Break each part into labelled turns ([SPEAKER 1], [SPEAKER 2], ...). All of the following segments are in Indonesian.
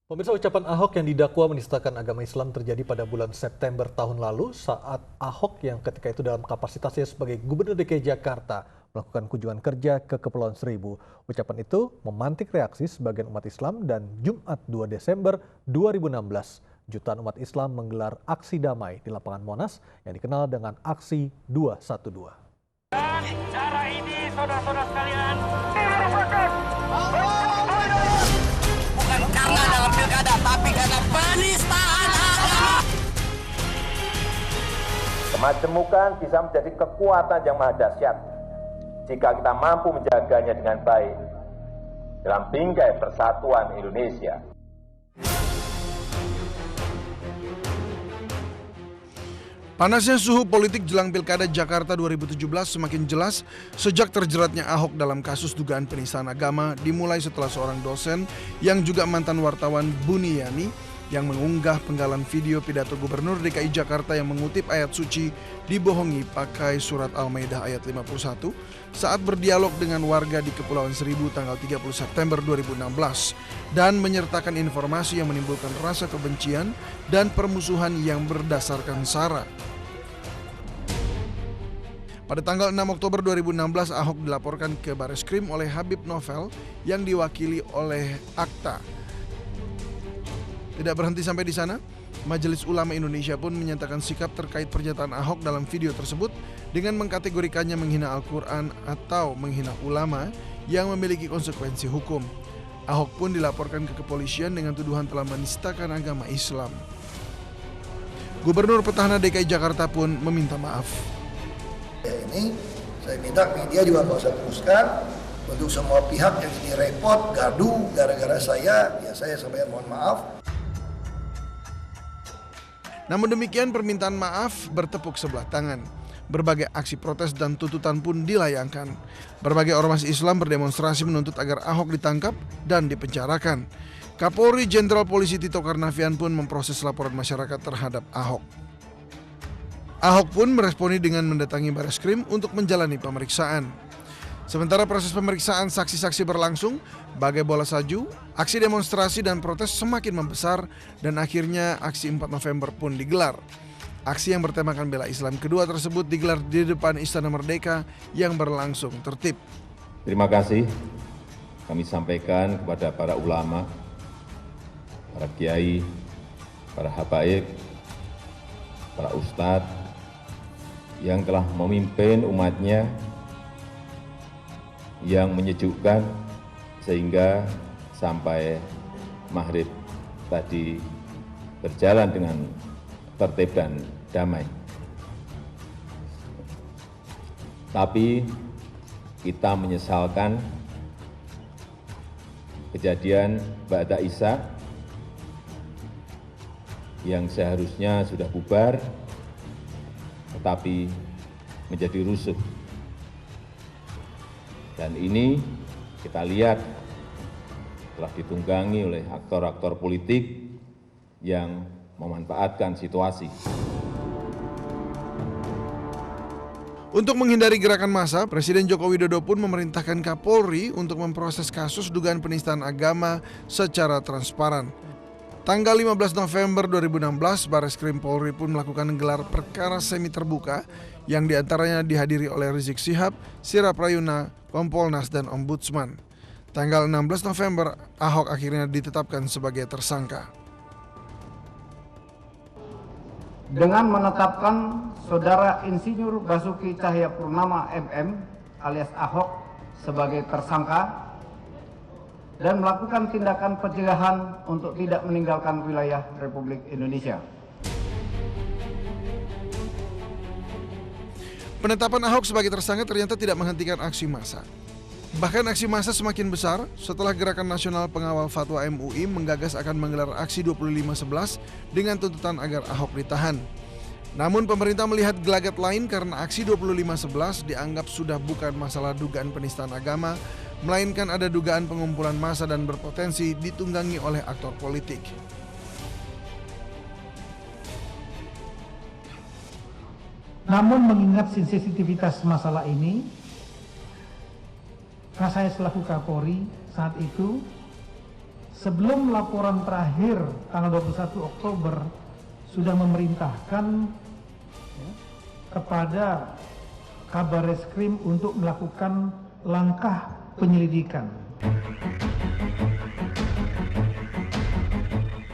[SPEAKER 1] Pemirsa, ucapan Ahok yang didakwa menistakan agama Islam terjadi pada bulan September tahun lalu saat Ahok yang ketika itu dalam kapasitasnya sebagai Gubernur DKI Jakarta melakukan kunjungan kerja ke Kepulauan Seribu. Ucapan itu memantik reaksi sebagian umat Islam dan Jumat 2 Desember 2016, jutaan umat Islam menggelar aksi damai di lapangan Monas yang dikenal dengan Aksi 212.
[SPEAKER 2] Dan cara ini, saudara-saudara sekalian, bukan karena dalam pilkada, tapi karena penistaan agama.
[SPEAKER 3] Kemajemukan bisa menjadi kekuatan yang maha dahsyat jika kita mampu menjaganya dengan baik dalam bingkai persatuan Indonesia.
[SPEAKER 4] Panasnya suhu politik jelang Pilkada Jakarta 2017 semakin jelas sejak terjeratnya Ahok dalam kasus dugaan penistaan agama dimulai setelah seorang dosen yang juga mantan wartawan Buniyani yang mengunggah penggalan video pidato Gubernur DKI Jakarta yang mengutip ayat suci dibohongi pakai surat Al-Maidah ayat 51 saat berdialog dengan warga di Kepulauan Seribu tanggal 30 September 2016 dan menyertakan informasi yang menimbulkan rasa kebencian dan permusuhan yang berdasarkan SARA. Pada tanggal 6 Oktober 2016, Ahok dilaporkan ke Bareskrim oleh Habib Novel yang diwakili oleh Akta. Tidak berhenti sampai di sana, Majelis Ulama Indonesia pun menyatakan sikap terkait pernyataan Ahok dalam video tersebut dengan mengkategorikannya menghina Al-Quran atau menghina ulama yang memiliki konsekuensi hukum. Ahok pun dilaporkan ke kepolisian dengan tuduhan telah menistakan agama Islam. Gubernur petahana DKI Jakarta pun meminta maaf.
[SPEAKER 5] Ini saya minta media juga nggak usah teruskan untuk semua pihak yang ini repot, gaduh gara-gara saya sampaikan mohon maaf.
[SPEAKER 4] Namun demikian permintaan maaf bertepuk sebelah tangan. Berbagai aksi protes dan tuntutan pun dilayangkan. Berbagai ormas Islam berdemonstrasi menuntut agar Ahok ditangkap dan dipenjarakan. Kapolri Jenderal Polisi Tito Karnavian pun memproses laporan masyarakat terhadap Ahok. Ahok pun meresponi dengan mendatangi Bareskrim untuk menjalani pemeriksaan. Sementara proses pemeriksaan saksi-saksi berlangsung, bagai bola salju, aksi demonstrasi dan protes semakin membesar dan akhirnya aksi 4 November pun digelar. Aksi yang bertemakan bela Islam kedua tersebut digelar di depan Istana Merdeka yang berlangsung tertib.
[SPEAKER 3] Terima kasih kami sampaikan kepada para ulama, para kiai, para habaib, para ustadz yang telah memimpin umatnya yang menyejukkan sehingga sampai maghrib tadi berjalan dengan tertib dan damai. Tapi kita menyesalkan kejadian Ba'da Isya yang seharusnya sudah bubar tetapi menjadi rusuh. Dan ini kita lihat telah ditunggangi oleh aktor-aktor politik yang memanfaatkan situasi.
[SPEAKER 4] Untuk menghindari gerakan massa, Presiden Joko Widodo pun memerintahkan Kapolri untuk memproses kasus dugaan penistaan agama secara transparan. Tanggal 15 November 2016, Bareskrim Polri pun melakukan gelar perkara semi terbuka yang diantaranya dihadiri oleh Rizik Syihab, Sira Prayuna, Kompolnas, dan Ombudsman. Tanggal 16 November, Ahok akhirnya ditetapkan sebagai tersangka.
[SPEAKER 6] Dengan menetapkan Saudara Insinyur Basuki Cahayapurnama MM alias Ahok sebagai tersangka dan melakukan tindakan pencegahan untuk tidak meninggalkan wilayah Republik Indonesia.
[SPEAKER 4] Penetapan Ahok sebagai tersangka ternyata tidak menghentikan aksi massa. Bahkan aksi massa semakin besar setelah Gerakan Nasional Pengawal Fatwa MUI menggagas akan menggelar aksi 25/11 dengan tuntutan agar Ahok ditahan. Namun pemerintah melihat gelagat lain karena aksi 25/11 dianggap sudah bukan masalah dugaan penistaan agama, melainkan ada dugaan pengumpulan massa dan berpotensi ditunggangi oleh aktor politik.
[SPEAKER 7] Namun mengingat sensitivitas masalah ini, saya selaku Kapolri saat itu sebelum laporan terakhir tanggal 21 Oktober sudah memerintahkan kepada Kabareskrim untuk melakukan langkah penyelidikan.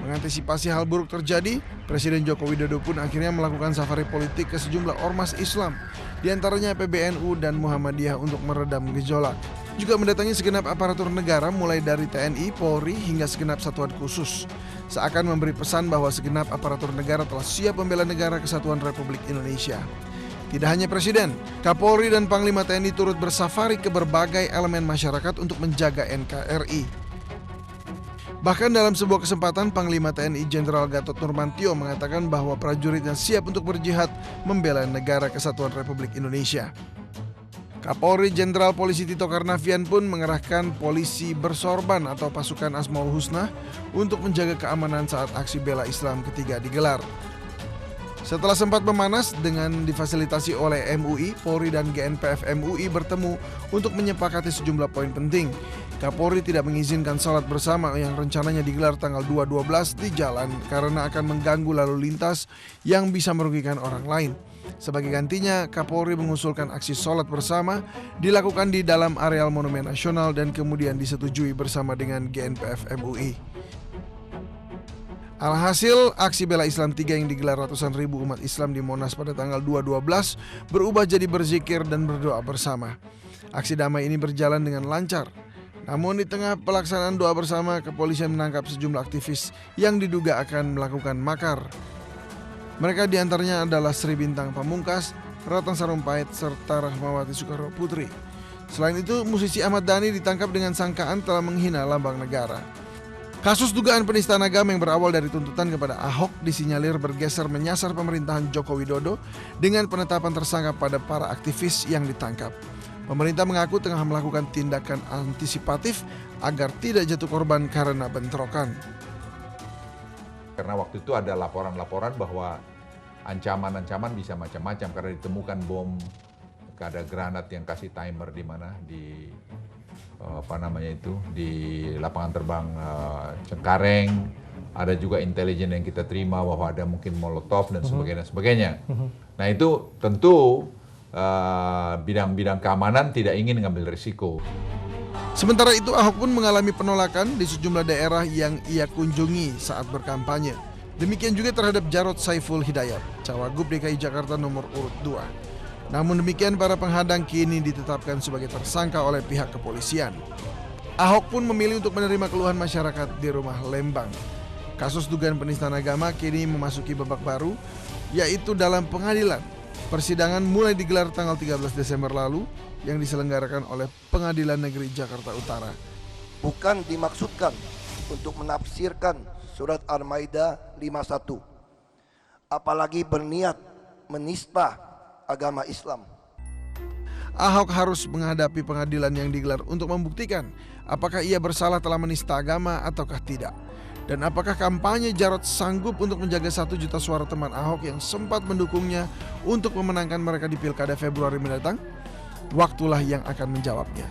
[SPEAKER 4] Mengantisipasi hal buruk terjadi, Presiden Joko Widodo pun akhirnya melakukan safari politik ke sejumlah ormas Islam, diantaranya PBNU dan Muhammadiyah untuk meredam gejolak. Juga mendatangi segenap aparatur negara mulai dari TNI, Polri hingga segenap satuan khusus. Seakan memberi pesan bahwa segenap aparatur negara telah siap membela negara kesatuan Republik Indonesia. Tidak hanya Presiden, Kapolri dan Panglima TNI turut bersafari ke berbagai elemen masyarakat untuk menjaga NKRI. Bahkan dalam sebuah kesempatan, Panglima TNI Jenderal Gatot Nurmantio mengatakan bahwa prajuritnya siap untuk berjihad membela negara kesatuan Republik Indonesia. Kapolri Jenderal Polisi Tito Karnavian pun mengerahkan polisi bersorban atau pasukan Asmaul Husna untuk menjaga keamanan saat aksi bela Islam ketiga digelar. Setelah sempat memanas dengan difasilitasi oleh MUI, Polri dan GNPF MUI bertemu untuk menyepakati sejumlah poin penting. Kapolri tidak mengizinkan salat bersama yang rencananya digelar tanggal 2/12 di jalan karena akan mengganggu lalu lintas yang bisa merugikan orang lain. Sebagai gantinya, Kapolri mengusulkan aksi salat bersama dilakukan di dalam areal Monumen Nasional dan kemudian disetujui bersama dengan GNPF MUI. Alhasil, aksi bela Islam 3 yang digelar ratusan ribu umat Islam di Monas pada tanggal 2/12 berubah jadi berzikir dan berdoa bersama. Aksi damai ini berjalan dengan lancar. Namun di tengah pelaksanaan doa bersama, kepolisian menangkap sejumlah aktivis yang diduga akan melakukan makar. Mereka diantaranya adalah Sri Bintang Pamungkas, Ratna Sarumpait, serta Rahmawati Soekarno Putri. Selain itu, musisi Ahmad Dhani ditangkap dengan sangkaan telah menghina lambang negara. Kasus dugaan penistaan agama yang berawal dari tuntutan kepada Ahok disinyalir bergeser menyasar pemerintahan Joko Widodo dengan penetapan tersangka pada para aktivis yang ditangkap. Pemerintah mengaku tengah melakukan tindakan antisipatif agar tidak jatuh korban karena bentrokan.
[SPEAKER 8] Karena waktu itu ada laporan-laporan bahwa ancaman-ancaman bisa macam-macam karena ditemukan bom, ada granat yang kasih timer di mana di di lapangan terbang Cengkareng. Ada juga intelijen yang kita terima bahwa ada mungkin molotov dan sebagainya. Nah itu tentu bidang-bidang keamanan tidak ingin mengambil risiko.
[SPEAKER 4] Sementara itu, Ahok pun mengalami penolakan di sejumlah daerah yang ia kunjungi saat berkampanye. Demikian juga terhadap Jarod Saiful Hidayat, Cawagup DKI Jakarta nomor urut 2. Namun demikian, para penghadang kini ditetapkan sebagai tersangka oleh pihak kepolisian. Ahok pun memilih untuk menerima keluhan masyarakat di rumah Lembang. Kasus dugaan penistaan agama kini memasuki babak baru, yaitu dalam pengadilan. Persidangan mulai digelar tanggal 13 Desember lalu yang diselenggarakan oleh Pengadilan Negeri Jakarta Utara.
[SPEAKER 5] Bukan dimaksudkan untuk menafsirkan surat Al-Maidah 51, apalagi berniat menista agama Islam.
[SPEAKER 4] Ahok harus menghadapi pengadilan yang digelar untuk membuktikan apakah ia bersalah telah menista agama ataukah tidak. Dan apakah kampanye Jarod sanggup untuk menjaga 1 juta suara teman Ahok yang sempat mendukungnya untuk memenangkan mereka di Pilkada Februari mendatang? Waktulah yang akan menjawabnya.